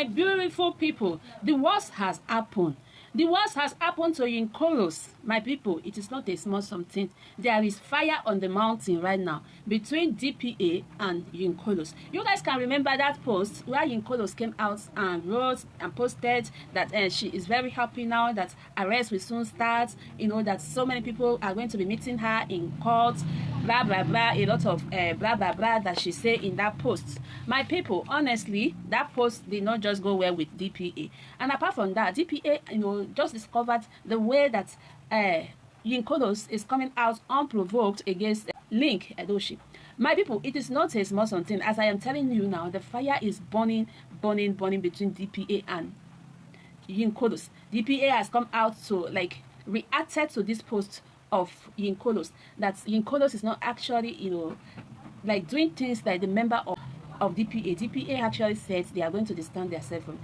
My beautiful people, the worst has happened. The worst has happened to yinkolos. My people, it is not a small something. There is fire on the mountain right now between DPA and yinkolos. You guys can remember that post where yinkolos came out and wrote and posted that she is very happy now that arrest will soon start. You know, that so many people are going to be meeting her in court. Blah blah blah, a lot of blah blah blah that she said in that post. My people, honestly, that post did not just go well with DPA. And apart from that, DPA, you know, just discovered the way that yinkolos is coming out unprovoked against Link Edochie. My people, it is not a small something. As I am telling you now, the fire is burning between DPA and yinkolos. DPA has come out to reacted to this post of yinkolos, that yinkolos is not actually, you know, doing things like the member of DPA. DPA actually said they are going to distance themselves from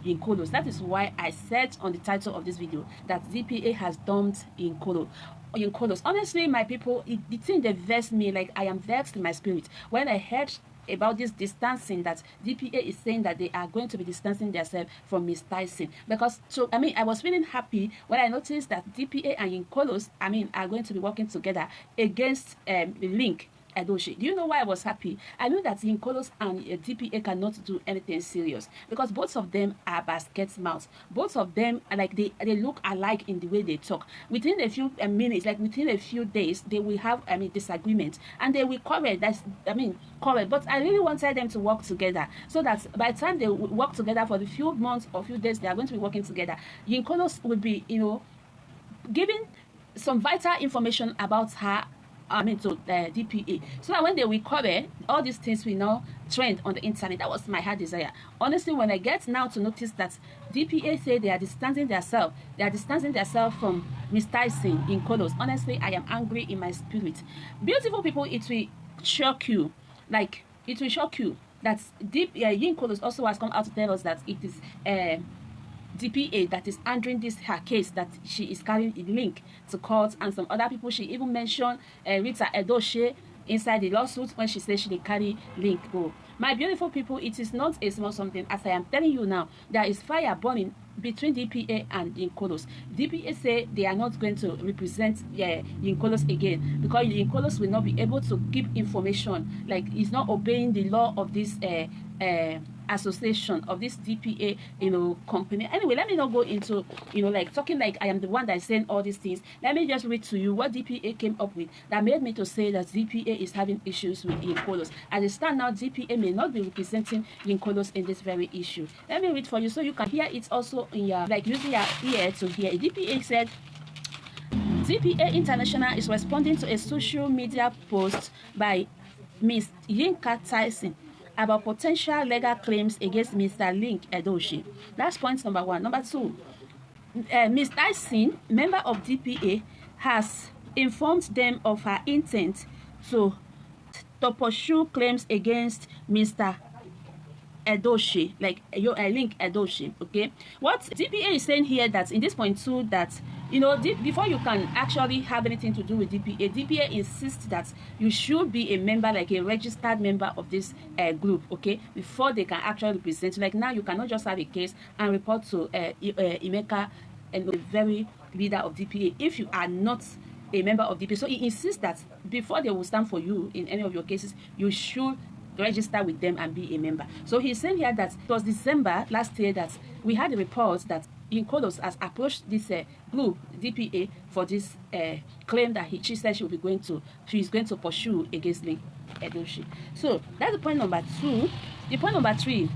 yinkolos. That is why I said on the title of this video that DPA has dumped yinkolos. Honestly, my people, the thing that vexed me, I am vexed in my spirit when I heard about this distancing, that DPA is saying that they are going to be distancing themselves from Miss Tyson. Because, so, I mean, I was feeling happy when I noticed that DPA and yinkolos, I mean, are going to be working together against Link Edochie. Do you know why I was happy? I knew that yinkolos and DPA cannot do anything serious because both of them are basket mouths. Both of them are they look alike in the way they talk. Within a few minutes, within a few days, they will have disagreement and they will quarrel. Quarrel. But I really wanted them to work together so that by the time they work together for the few months or few days, they are going to be working together. Yinkolos will be, you know, giving some vital information about her to DPA, so that when they will cover, all these things will now trend on the internet. That was my heart desire. Honestly, when I get now to notice that DPA say they are distancing themselves from Miss Tyson yinkolos, honestly, I am angry in my spirit. Beautiful people, it will shock you. It will shock you that yinkolos also has come out to tell us that it is DPA that is handling her case, that she is carrying a link to court, and some other people. She even mentioned Rita Edochie inside the lawsuit when she said she dey carry link go. My beautiful people, it is not a small something. As I am telling you now, there is fire burning between DPA and yinkolos. DPA say they are not going to represent yinkolos again because yinkolos will not be able to give information, he's not obeying the law of this association, of this DPA, you know, company. Anyway, let me not go into, you know, talking like I am the one that is saying all these things. Let me just read to you what DPA came up with that made me to say that DPA is having issues with yinkolos. As it stands now, DPA may not be representing yinkolos in this very issue. Let me read for you so you can hear it also in your, using your ear to hear. DPA said, DPA International is responding to a social media post by Ms. Yinka Tyson about potential legal claims against Mr. Link Edochie. That's point number one. Number two, Ms. Tyson, member of DPA, has informed them of her intent to pursue claims against Mr. Edochie, Link Edochie. Okay, what DPA is saying here, that in this point two, that you know, before you can actually have anything to do with DPA insists that you should be a member, a registered member of this group, okay, before they can actually represent. Now you cannot just have a case and report to Emeka, and the very leader of DPA, if you are not a member of DPA. So he insists that before they will stand for you in any of your cases, you should register with them and be a member. So he's saying here that it was December last year that we had a report that yinkolos has approached this group DPA for this claim that she said she's going to pursue against Link Edochie. So that's the point number two. The point number three,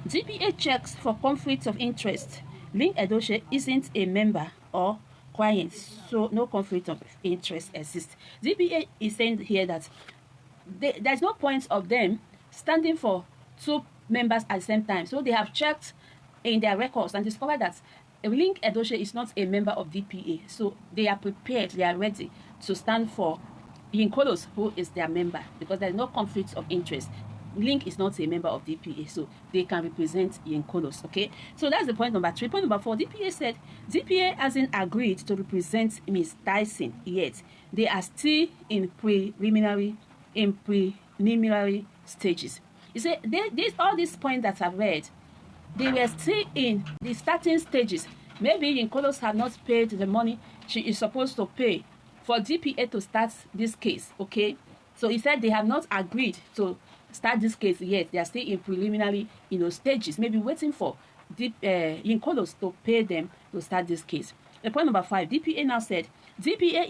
DPA checks for conflicts of interest. Link Edochie isn't a member or client, so no conflict of interest exists. DPA is saying here that there's no point of them standing for two members at the same time. So they have checked in their records and discovered that Link Edochie is not a member of DPA. So they are prepared, they are ready to stand for yinkolos, who is their member, because there's no conflict of interest. Link is not a member of DPA, so they can represent yinkolos. Okay, so that's the point number three. Point number four, DPA said DPA hasn't agreed to represent Ms. Tyson yet. They are still in preliminary stages. You see, all these points that I've read, they were still in the starting stages. Maybe yinkolos have not paid the money she is supposed to pay for DPA to start this case, okay? So he said they have not agreed to start this case yet. They are still in preliminary, stages, maybe waiting for yinkolos to pay them to start this case. The point number 5, DPA now said DPA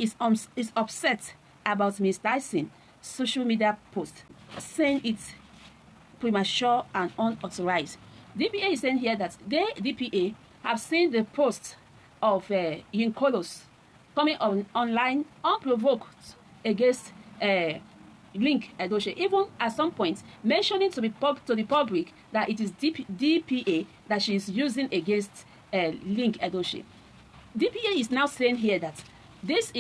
is upset about Ms. Dyson's social media post, saying it's premature and unauthorized. DPA is saying here that they, DPA, have seen the post of yinkolos coming online unprovoked against Link Edochie, even at some point mentioning to the public that it is DPA that she is using against Link Edochie. DPA is now saying here that this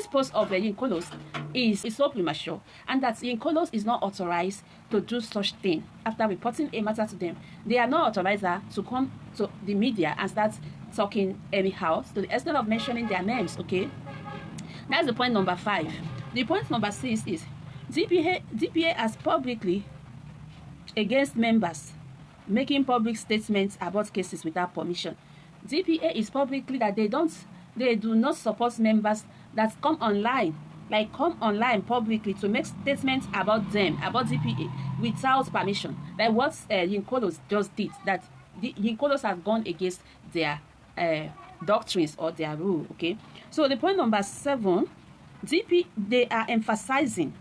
post of yinkolos is so premature, and that yinkolos is not authorized to do such thing. After reporting a matter to them, they are not authorized to come to the media and start talking anyhow, to the extent of mentioning their names, okay? That's the point number 5. The point number 6 is DPA has publicly against members making public statements about cases without permission. DPA is publicly that they do not support members that come online publicly to make statements about them, about DPA, without permission. Like what yinkolos just did, that the yinkolos have gone against their doctrines or their rule, okay? So the point number 7, they are emphasizing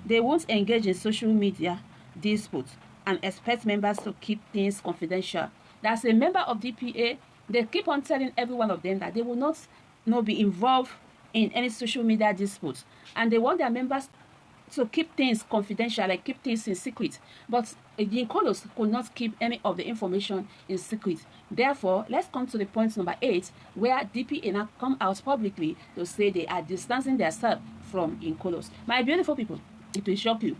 they won't engage in social media disputes and expect members to keep things confidential. That's a member of DPA. They keep on telling every one of them that they will not be involved in any social media disputes, and they want their members to keep things confidential, like keep things in secret. But yinkolos could not keep any of the information in secret. Therefore, let's come to the point number 8, where DPA now come out publicly to say they are distancing themselves from yinkolos. My beautiful people, it will shock you.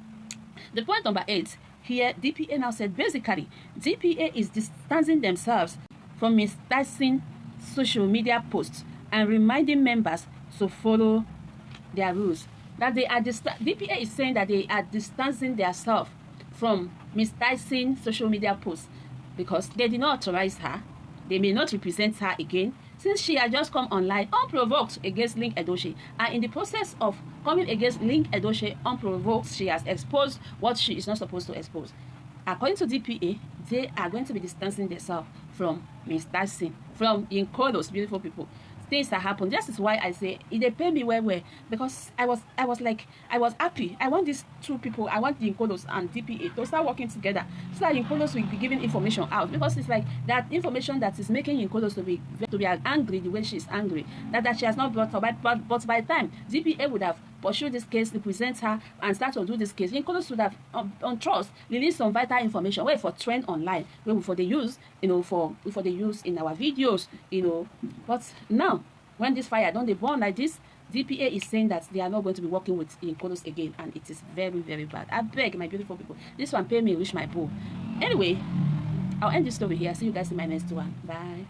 The point number 8 here, DPA now said basically DPA is distancing themselves from Ms. Dyson's social media posts and reminding members to follow their rules. That they are DPA is saying that they are distancing themselves from Ms. Dyson's social media posts because they did not authorize her. They may not represent her again, since she had just come online unprovoked against Link Edochie. And in the process of coming against Link Edochie unprovoked, she has exposed what she is not supposed to expose. According to DPA, they are going to be distancing themselves from Ms. Dyson, from yinkolos, beautiful people. Things that happen. This is why I say they pay me well, because I was happy. I want these two people, I want yinkolos and DPA to start working together so that yinkolos will be giving information out, because it's like that information that is making yinkolos to be angry the way she's angry, that she has not brought up. But by the time DPA would have pursued this case, represent her, and start to do this case, yinkolos would have on trust released some vital information for trend online, for the use, for the use in our videos, But now, when this fire don't they burn like this, DPA is saying that they are not going to be working with yinkolos again, and it is very, very bad. I beg, my beautiful people, this one pay me, reach my bowl. Anyway, I'll end this story here. See you guys in my next one. Bye.